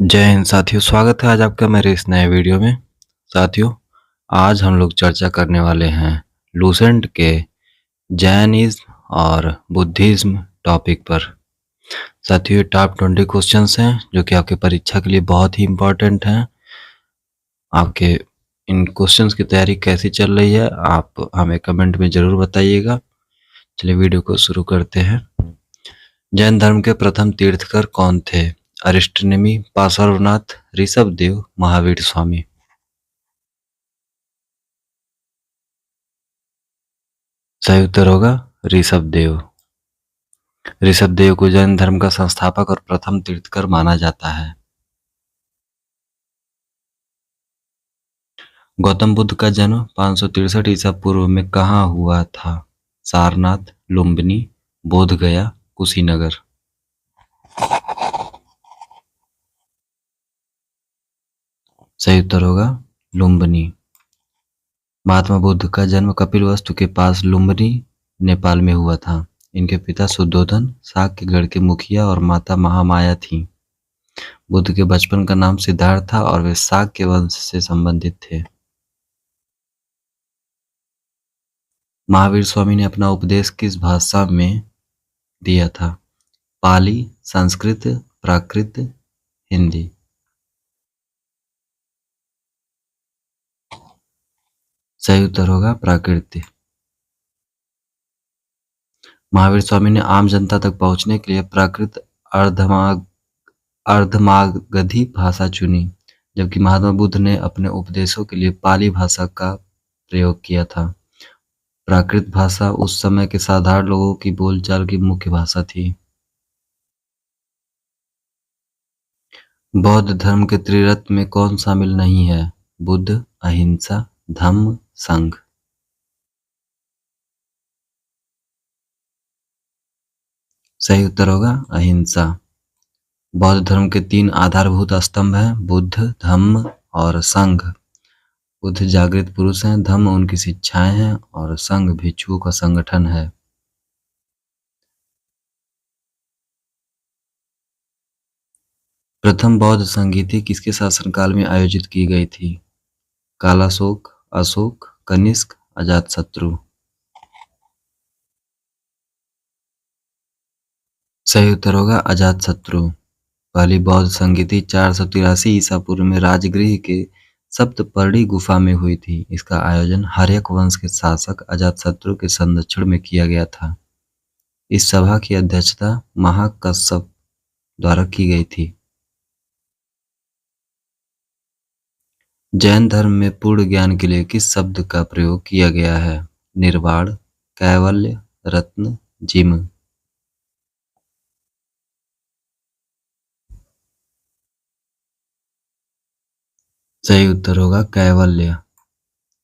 जय हिंद साथियों, स्वागत है आज आपका मेरे इस नए वीडियो में। साथियों, आज हम लोग चर्चा करने वाले हैं लूसेंट के जैनिज्म और बुद्धिज्म टॉपिक पर। साथियों, ये टॉप 20 क्वेश्चंस हैं जो कि आपके परीक्षा के लिए बहुत ही इम्पोर्टेंट हैं। आपके इन क्वेश्चंस की तैयारी कैसी चल रही है, आप हमें कमेंट में ज़रूर बताइएगा। चलिए वीडियो को शुरू करते हैं। जैन धर्म के प्रथम तीर्थकर कौन थे? अरिष्टनेमी, पार्श्वनाथ, ऋषभदेव, महावीर स्वामी। सही उत्तर होगा ऋषभदेव। ऋषभदेव को जैन धर्म का संस्थापक और प्रथम तीर्थकर माना जाता है। गौतम बुद्ध का जन्म 563 ईसा पूर्व में कहाँ हुआ था? सारनाथ, लुम्बिनी, बोधगया, कुशीनगर। सही उत्तर होगा लुम्बिनी। महात्मा बुद्ध का जन्म कपिलवस्तु के पास लुम्बिनी, नेपाल में हुआ था। इनके पिता शुद्धोधन शाक्यगढ़ के मुखिया और माता महामाया थीं। बुद्ध के बचपन का नाम सिद्धार्थ था और वे शाक्य वंश से संबंधित थे। महावीर स्वामी ने अपना उपदेश किस भाषा में दिया था? पाली, संस्कृत, प्राकृत, हिंदी। सही उत्तर होगा प्राकृत। महावीर स्वामी ने आम जनता तक पहुंचने के लिए प्राकृत अर्धमागधी भाषा चुनी, जबकि महात्मा बुद्ध ने अपने उपदेशों के लिए पाली भाषा का प्रयोग किया था। प्राकृत भाषा उस समय के साधारण लोगों की बोलचाल की मुख्य भाषा थी। बौद्ध धर्म के त्रिरत्न में कौन शामिल नहीं है? बुद्ध, अहिंसा, धम्म, संघ। सही उत्तर होगा अहिंसा। बौद्ध धर्म के 3 आधारभूत स्तंभ हैं, बुद्ध, धम्म और संघ। बुद्ध जागृत पुरुष हैं, धम्म उनकी शिक्षाएं हैं और संघ भिक्षुओं का संगठन है। प्रथम बौद्ध संगीति किसके शासनकाल में आयोजित की गई थी? कालाशोक, अशोक, कनिष्क, अजातशत्रु। सही उत्तर होगा अजातशत्रु। पहली बौद्ध संगीति 483 ईसा पूर्व में राजगृह के सप्तपर्णी गुफा में हुई थी। इसका आयोजन हर्यक वंश के शासक अजातशत्रु के संरक्षण में किया गया था। इस सभा की अध्यक्षता महाकश्यप द्वारा की गई थी। जैन धर्म में पूर्ण ज्ञान के लिए किस शब्द का प्रयोग किया गया है? निर्वाण, कैवल्य, रत्न, जिम। सही उत्तर होगा कैवल्य।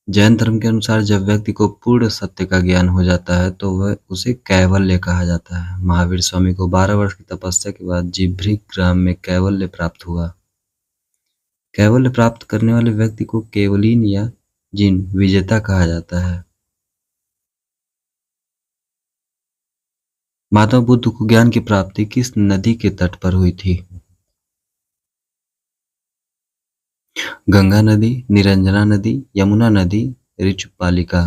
जैन धर्म के अनुसार जब व्यक्ति को पूर्ण सत्य का ज्ञान हो जाता है तो वह उसे कैवल्य कहा जाता है। महावीर स्वामी को 12 वर्ष की तपस्या के बाद जिभ्रिक ग्राम में कैवल्य प्राप्त हुआ। कैवल्य प्राप्त करने वाले व्यक्ति को केवलीन या जिन विजेता कहा जाता है। महात्मा बुद्ध को ज्ञान की प्राप्ति किस नदी के तट पर हुई थी? गंगा नदी, निरंजना नदी, यमुना नदी, ऋचुपालिका।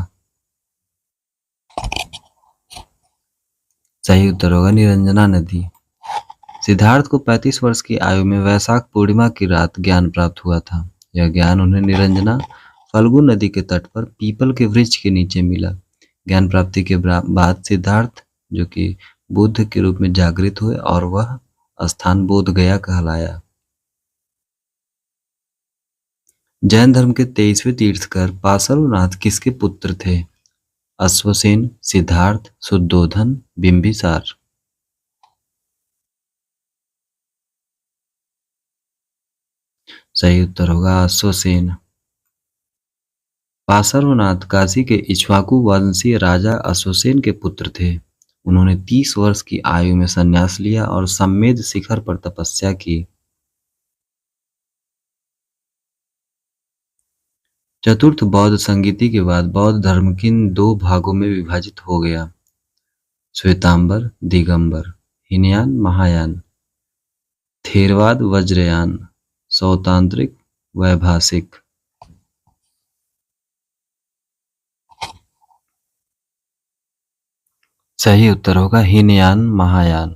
सही उत्तर होगा निरंजना नदी। सिद्धार्थ को 35 वर्ष की आयु में वैशाख पूर्णिमा की रात ज्ञान प्राप्त हुआ था। यह ज्ञान उन्हें निरंजना फल्गु नदी के तट पर पीपल के वृक्ष के नीचे मिला। ज्ञान प्राप्ति के बाद सिद्धार्थ जो कि बुद्ध के रूप में जागृत हुए और वह स्थान बोधगया कहलाया। जैन धर्म के 23वें तीर्थकर पार्श्वनाथ किसके पुत्र थे? अश्वसेन, सिद्धार्थ, शुद्धोधन, बिंबिसार। सही उत्तर होगा अश्वसेन। पार्श्वनाथ काशी के इक्ष्वाकु वंशीय राजा अश्वसेन के पुत्र थे। उन्होंने 30 वर्ष की आयु में संन्यास लिया और सम्मेद शिखर पर तपस्या की। चतुर्थ बौद्ध संगीति के बाद बौद्ध धर्म किन 2 भागों में विभाजित हो गया? श्वेतांबर, दिगंबर, हीनयान, महायान। थेरवाद, वज्रयान। सौतांत्रिक, वैभाषिक। सही उत्तर होगा हीनयान महायान।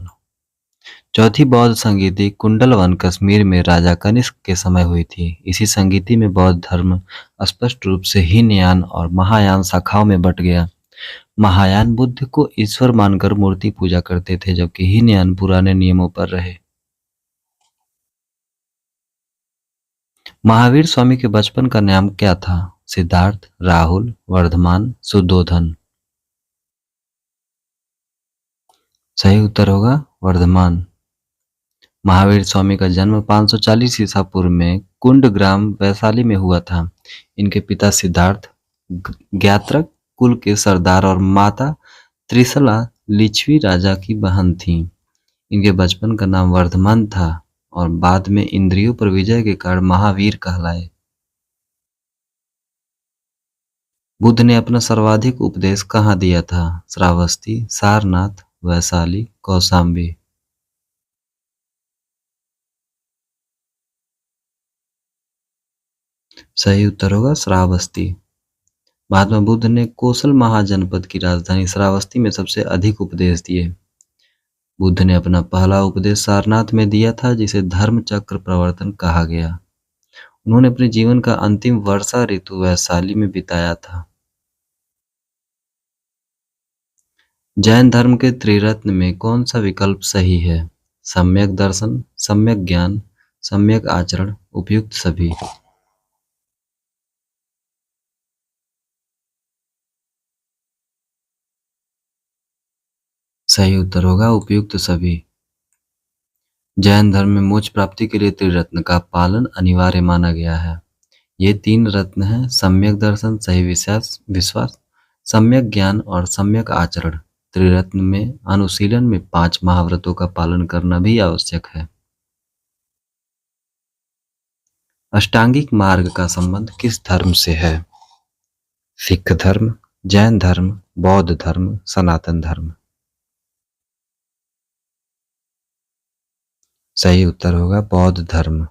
चौथी बौद्ध संगीति कुंडलवन कश्मीर में राजा कनिष्क के समय हुई थी। इसी संगीति में बौद्ध धर्म स्पष्ट रूप से हीनयान और महायान शाखाओं में बट गया। महायान बुद्ध को ईश्वर मानकर मूर्ति पूजा करते थे, जबकि हीनयान पुराने नियमों पर रहे। महावीर स्वामी के बचपन का नाम क्या था? सिद्धार्थ, राहुल, वर्धमान, सुद्धोधन। सही उत्तर होगा वर्धमान। महावीर स्वामी का जन्म 540 ईसा पूर्व में कुंड ग्राम वैशाली में हुआ था। इनके पिता सिद्धार्थ ज्ञात्रक कुल के सरदार और माता त्रिशला लिच्छवी राजा की बहन थीं। इनके बचपन का नाम वर्धमान था और बाद में इंद्रियों पर विजय के कारण महावीर कहलाए। बुद्ध ने अपना सर्वाधिक उपदेश कहाँ दिया था? श्रावस्ती, सारनाथ, वैशाली, कौशाम्बी। सही उत्तर होगा श्रावस्ती। महात्मा बुद्ध ने कोसल महाजनपद की राजधानी श्रावस्ती में सबसे अधिक उपदेश दिए। बुद्ध ने अपना पहला उपदेश सारनाथ में दिया था, जिसे धर्म चक्र प्रवर्तन कहा गया। उन्होंने अपने जीवन का अंतिम वर्षा ऋतु वैशाली में बिताया था। जैन धर्म के त्रिरत्न में कौन सा विकल्प सही है? सम्यक दर्शन, सम्यक ज्ञान, सम्यक आचरण, उपयुक्त सभी। सही उत्तर होगा उपयुक्त सभी। जैन धर्म में मोक्ष प्राप्ति के लिए त्रिरत्न का पालन अनिवार्य माना गया है। ये 3 रत्न हैं: सम्यक दर्शन, सही विश्वास, सम्यक ज्ञान और सम्यक आचरण। त्रिरत्न में अनुशीलन में 5 महाव्रतों का पालन करना भी आवश्यक है। अष्टांगिक मार्ग का संबंध किस धर्म से है? सिख धर्म, जैन धर्म, बौद्ध धर्म, सनातन धर्म। सही उत्तर होगा बौद्ध धर्म।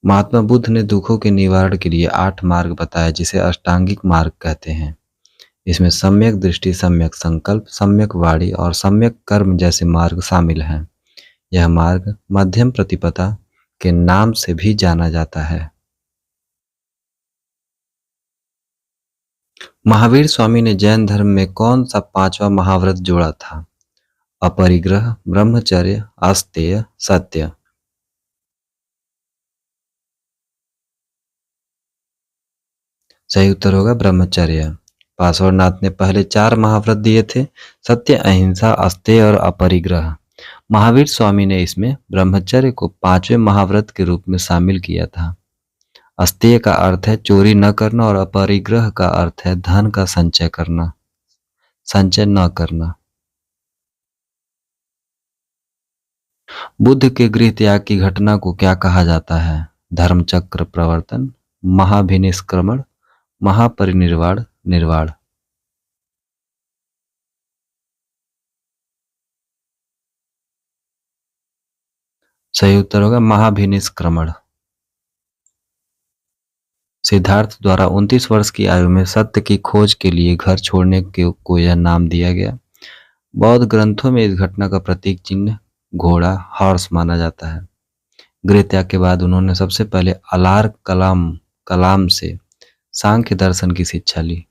महात्मा बुद्ध ने दुखों के निवारण के लिए 8 मार्ग बताए, जिसे अष्टांगिक मार्ग कहते हैं। इसमें सम्यक दृष्टि, सम्यक संकल्प, सम्यक वाणी और सम्यक कर्म जैसे मार्ग शामिल हैं। यह मार्ग मध्यम प्रतिपदा के नाम से भी जाना जाता है। महावीर स्वामी ने जैन धर्म में कौन सा 5वां महाव्रत जोड़ा था? अपरिग्रह, ब्रह्मचर्य, आस्तेय, सत्य। सही उत्तर होगा ब्रह्मचर्य। पार्श्वनाथ ने पहले 4 महाव्रत दिए थे: सत्य, अहिंसा, आस्तेय और अपरिग्रह। महावीर स्वामी ने इसमें ब्रह्मचर्य को 5वें महाव्रत के रूप में शामिल किया था। अस्तेय का अर्थ है चोरी न करना और अपरिग्रह का अर्थ है धन का संचय न करना। बुद्ध के गृह त्याग की घटना को क्या कहा जाता है? धर्मचक्र प्रवर्तन, महाभिनिष्क्रमण, महापरिनिर्वाण, निर्वाण। सही उत्तर होगा महाभिनिष्क्रमण। सिद्धार्थ द्वारा 29 वर्ष की आयु में सत्य की खोज के लिए घर छोड़ने को यह नाम दिया गया। बौद्ध ग्रंथों में इस घटना का प्रतीक चिन्ह घोड़ा, हॉर्स माना जाता है। गृह त्याग के बाद उन्होंने सबसे पहले अलार कलाम से सांख्य दर्शन की शिक्षा ली।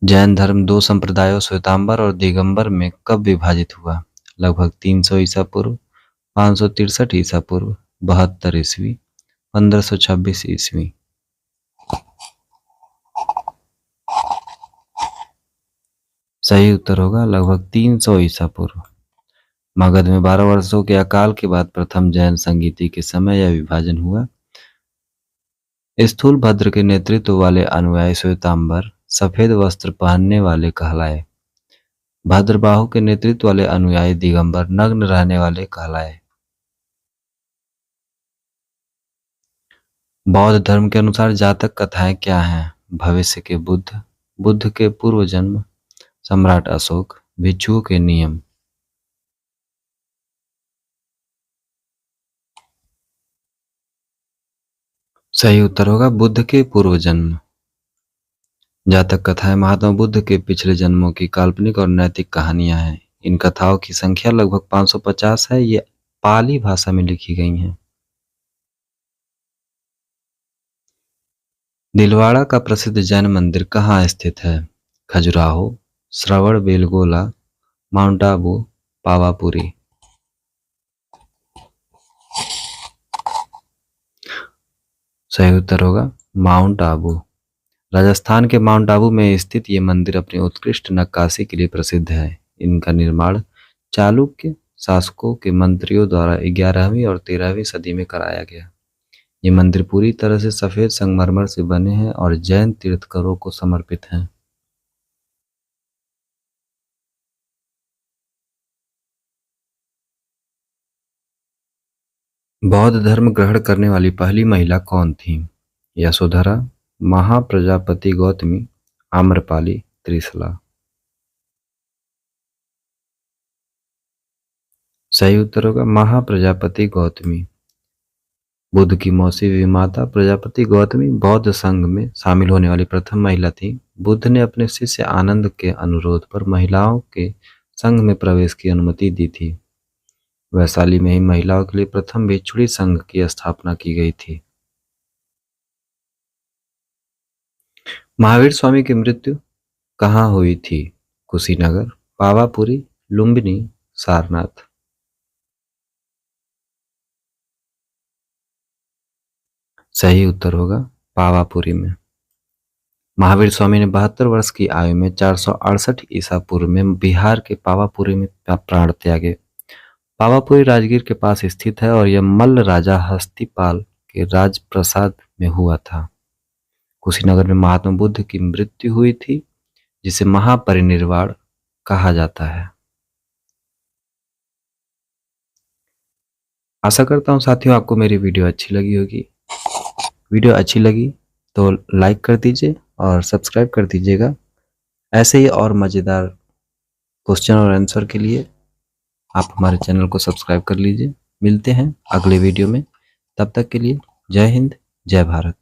जैन धर्म 2 संप्रदायों श्वेतांबर और दिगंबर में कब विभाजित हुआ? लगभग 300 ईसा पूर्व, 563 ईसा पूर्व, 72 ईस्वी, 1526 ईस्वी। सही उत्तर होगा लगभग 300 ईसा पूर्व। मगध में 12 वर्षों के अकाल के बाद प्रथम जैन संगीति के समय यह विभाजन हुआ। स्थूलभद्र के नेतृत्व वाले अनुयायी श्वेतांबर सफेद वस्त्र पहनने वाले कहलाए। भद्रबाहु के नेतृत्व वाले अनुयायी दिगंबर नग्न रहने वाले कहलाए। बौद्ध धर्म के अनुसार जातक कथाएं क्या हैं? भविष्य के बुद्ध, बुद्ध के पूर्व जन्म, सम्राट अशोक, भिक्षुओं के नियम। सही उत्तर होगा बुद्ध के पूर्व जन्म। जातक कथाएं महात्मा बुद्ध के पिछले जन्मों की काल्पनिक और नैतिक कहानियां हैं। इन कथाओं की संख्या लगभग 550 है। ये पाली भाषा में लिखी गई हैं। दिलवाड़ा का प्रसिद्ध जैन मंदिर कहाँ स्थित है? खजुराहो, श्रवण बेलगोला, माउंट आबू, पावापुरी। सही उत्तर होगा माउंट आबू। राजस्थान के माउंट आबू में स्थित ये मंदिर अपनी उत्कृष्ट नक्काशी के लिए प्रसिद्ध है। इनका निर्माण चालुक्य शासकों के मंत्रियों द्वारा 11वीं और 13वीं सदी में कराया गया। ये मंदिर पूरी तरह से सफेद संगमरमर से बने हैं और जैन तीर्थंकरों को समर्पित हैं। बौद्ध धर्म ग्रहण करने वाली पहली महिला कौन थी? यशोधरा, महाप्रजापति गौतमी, आम्रपाली, त्रिशला। सही उत्तर होगा महाप्रजापति गौतमी। बुद्ध की मौसी विमाता प्रजापति गौतमी बौद्ध संघ में शामिल होने वाली प्रथम महिला थी। बुद्ध ने अपने शिष्य आनंद के अनुरोध पर महिलाओं के संघ में प्रवेश की अनुमति दी थी। वैशाली में ही महिलाओं के लिए प्रथम भिक्षुणी संघ की स्थापना की गई थी। महावीर स्वामी की मृत्यु कहाँ हुई थी? कुशीनगर, पावापुरी, लुम्बिनी, सारनाथ। सही उत्तर होगा पावापुरी में। महावीर स्वामी ने 72 वर्ष की आयु में 468 ईसा पूर्व में बिहार के पावापुरी में प्राण त्यागे। पावापुरी राजगीर के पास स्थित है और यह मल्ल राजा हस्तिपाल के राजप्रसाद में हुआ था। कुशीनगर में महात्मा बुद्ध की मृत्यु हुई थी, जिसे महापरिनिर्वाण कहा जाता है। आशा करता हूँ साथियों आपको मेरी वीडियो अच्छी लगी होगी। वीडियो अच्छी लगी तो लाइक कर दीजिए और सब्सक्राइब कर दीजिएगा। ऐसे ही और मज़ेदार क्वेश्चन और आंसर के लिए आप हमारे चैनल को सब्सक्राइब कर लीजिए। मिलते हैं अगले वीडियो में, तब तक के लिए जय हिंद, जय भारत।